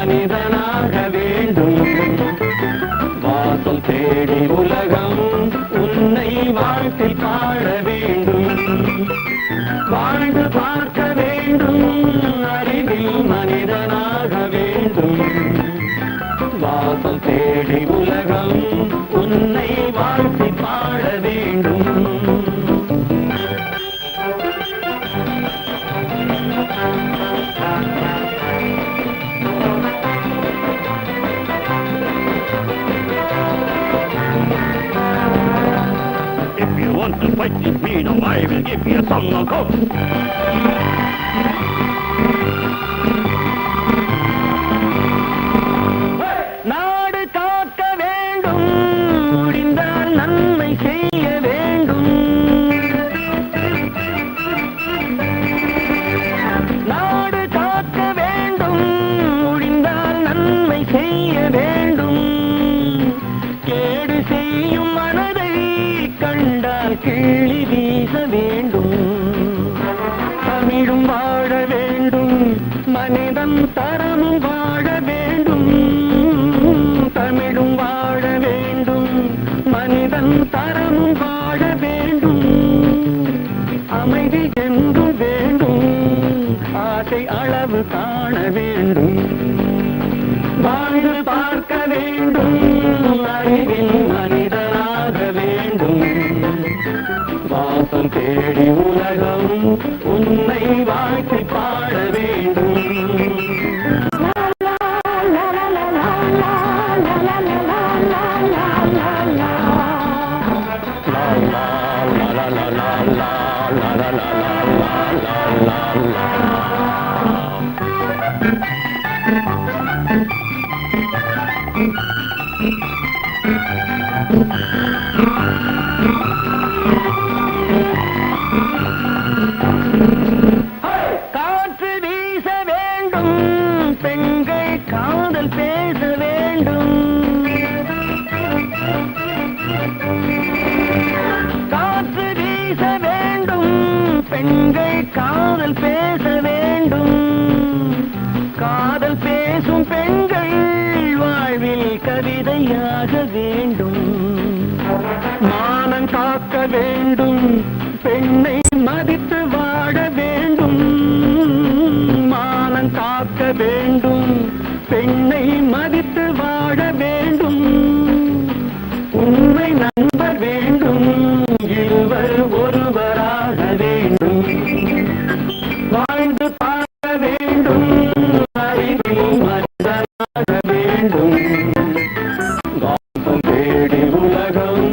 மனிதனாக வேண்டும். வாசல் தேடி உலகம் உன்னை வாழ்த்தி பாட வேண்டும். வாழ்ந்து பார்க்க வேண்டும், அறிவில் மனிதனாக வேண்டும். வாசல் தேடி உலகம் உன்னை வாழ்த்தி பாட வேண்டும். If you want to fight with me, now I will give you a song of hope. நாடு காக்க வேண்டும், முடிந்தால் நன்மை செய்ய வேண்டும். நாடு காக்க வேண்டும், முடிந்தால் நன்மை செய்ய வேண்டும். கேடு செய்யும் மனதை கண்டால் கிள்ளி வீச வேண்டும். தமிழும் வாழ வேண்டும், மனிதன் தரமும் வாழ வேண்டும். தமிழும் வாழ வேண்டும், மனிதன் தரமும் வாழ வேண்டும். அமைதி என்றும் வேண்டும், ஆசை அளவு காண வேண்டும். வாழ்ந்து பார்க்க வேண்டும், அறிவில் மனிதனாக வேண்டும். வாசல் தேடி உலகம் உன்னை வாழ்த்தி பாட வேண்டும். காற்று வீச வேண்டும், பெண்கள் காதல் பேச வேண்டும். காற்று வீச வேண்டும், பெண்கள் காதல் பேச வேண்டும். காதல் பேசும் பெண்கள் வாழ்வில் கவிதையாக வேண்டும். மானம் காக்க வேண்டும், பெண்ணை மதித்து வாழ வேண்டும். மானம் காக்க வேண்டும், பெண்ணை மதித்து வாழ வேண்டும். உண்மை நண்பர் வேண்டும், இருவர் ஒருவராக வேண்டும். வாழ்ந்து பார்க்க வேண்டும், அறிவில் மனிதனாக வேண்டும். வாசம் தேடி உலகம்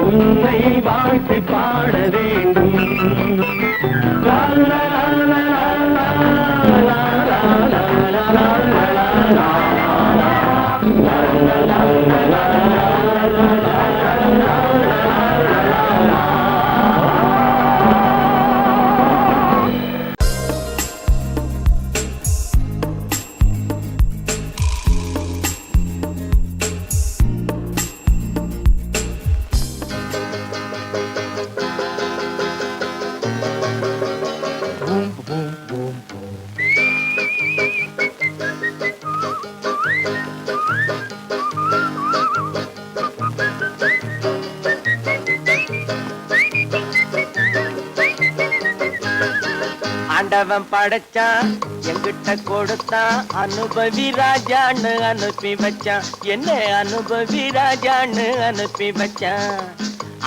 உன்னை வாழ்த்தி பாட வேண்டும். லா லா லா லா லா லா லா லா லா லா. ஆண்டவன் படைச்சான், எங்கிட்ட கொடுத்தான், அனுபவி ராஜான்னு அனுப்பி வச்சான். என்ன அனுபவி ராஜான்னு அனுப்பி வச்சான்.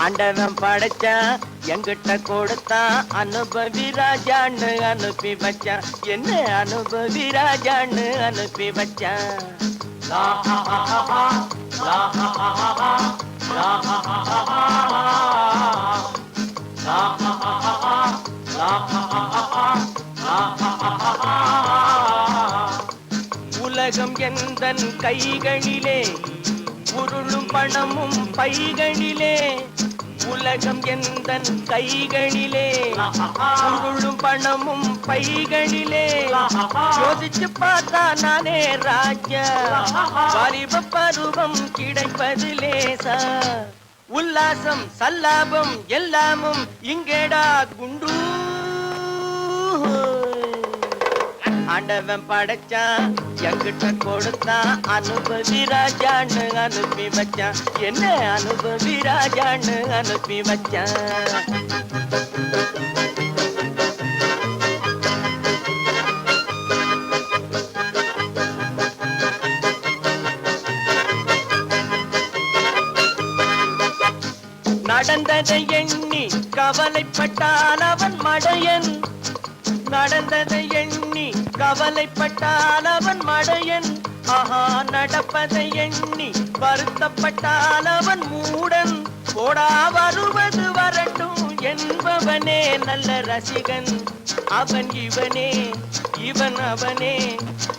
ஆண்டவன் படைச்சான், எங்கிட்ட கொடுத்தான், அனுபவி ராஜான்னு அனுப்பி வச்சான். என்ன அனுபவி ராஜான்னு அனுப்பி வச்சான். உலகம் எந்தன் கைகளிலே, உருளும் பணமும் பைகளிலே. உலகம் எந்தன் கைகளிலே, உருளும் பணமும் பைகளிலே. யோசிச்சு பார்த்தா நானே ராஜா, வாலிப பருவம் கிடைப்பது லேசா. உல்லாசம் சல்லாபம் எல்லாமும் இங்கேடா குண்டு. ஆண்டவன் படைச்சான் எங்கிட்ட கொடுத்தான் அனுபவி ராஜான்னு அனுப்பி வச்சான் என்ன அனுபவி ராஜான்னு அனுப்பி வச்சான் நடந்ததை எண்ணி கவலைப்பட்டால் அவன் மடையன் நடந்ததை எண்ணி கவலைப்பட்டால் அவன் மடையன் ஆஹா நடப்பதை எண்ணி வருத்தப்பட்டால் அவன் மூடன் போடா வருவது வரட்டும் என்பவனே நல்ல ரசிகன் அவன் இவனே இவன் அவனே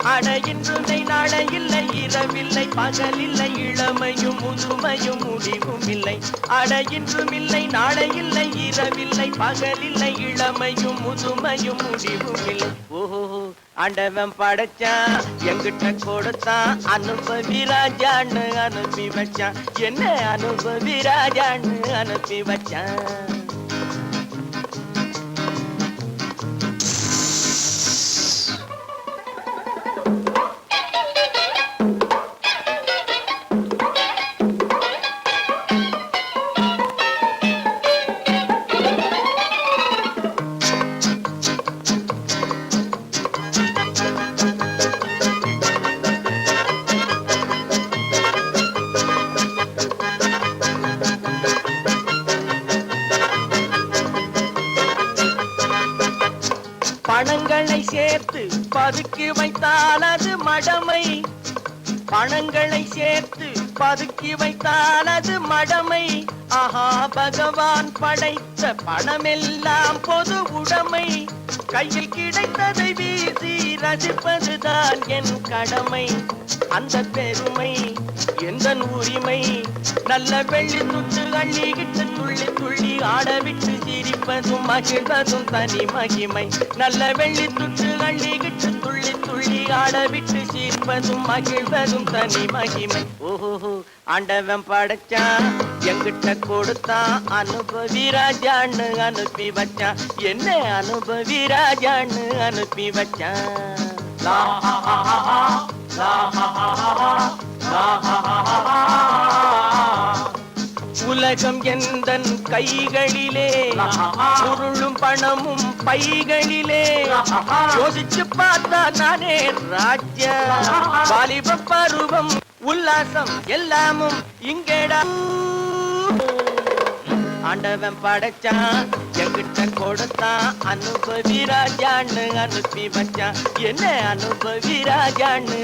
அட இன்றுமை நாளை இல்லை இரவில்லை பகலில்லை இளமையும் முதுமையும் முடிவும் இல்லை அட இன்றும் இல்லை நாளை இல்லை இரவில்லை பகலில்லை இளமையும் முதுமையும் முடிவும் இல்லை ஓஹோ ஆண்டவன் படைச்சான் எங்கிட்ட கொடுத்தான் அனுபவி ராஜான்னு அனுப்பி வச்சான் என்ன அனுபவி ராஜான்னு அனுப்பி வச்சான் பணங்களை சேர்த்து பதுக்கி வைத்தால் அது மடமை பணங்களை சேர்த்து பதுக்கி வைத்தால் அது மடமை ஆஹா பகவான் படைத்த பணமெல்லாம் பொது உடைமை கையில் கிடைத்ததை வீசி ரசிப்பதுதான் என் கடமை அந்த பெருமை எந்த உரிமை நல்ல வெள்ளி துட்டு அள்ளிக்கிட்டு துள்ளி துள்ளி ஆடவிட்டு சிரிப்பதும் மகிழ்வதும் தனி மகிமை நல்ல வெள்ளி துட்டு அள்ளிக்கிட்டு துள்ளி துள்ளி ஆடவிட்டு சிரிப்பதும் மகிழ்வதும் தனி மகிமை ஓஹோ ஆண்டவன் படைச்சான் எங்கிட்ட கொடுத்தான் அனுபவி ராஜான்னு அனுப்பி வச்சான் என்ன அனுபவி ராஜான்னு அனுப்பி வச்சான் உலகம் எந்தன் கைகளிலே பொருளும் பணமும் பைகளிலே யோசிச்சு பார்த்தா நானே ராஜ்யா வாலிப பருவம் உல்லாசம் எல்லாமும் இங்கேடா ஆண்டவன் படைச்சான் எங்கிட்ட கொடுத்தான் அனுபவி ராஜான்னு அனுப்பி வச்சான் என்ன அனுபவி ராஜான்னு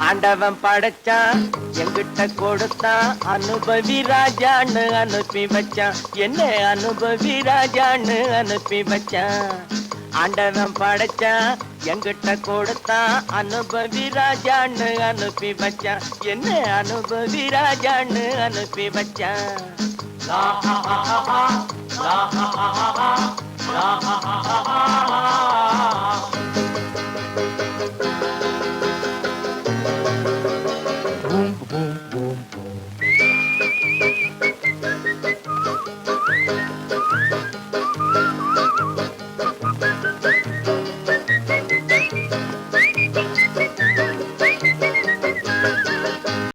ஆண்டவன் படைச்சான் எங்கிட்ட கொடுத்தான் அனுபவி ராஜான்னு அனுப்பி வச்சான் என்ன அனுபவி ராஜான்னு அனுப்பி வச்சான் ஆண்டவன் படைச்சான் எங்கிட்ட கொடுத்தான் அனுபவி ராஜான்னு அனுப்பி வச்சான் என்ன அனுபவி ராஜான்னு அனுப்பி வச்சான் La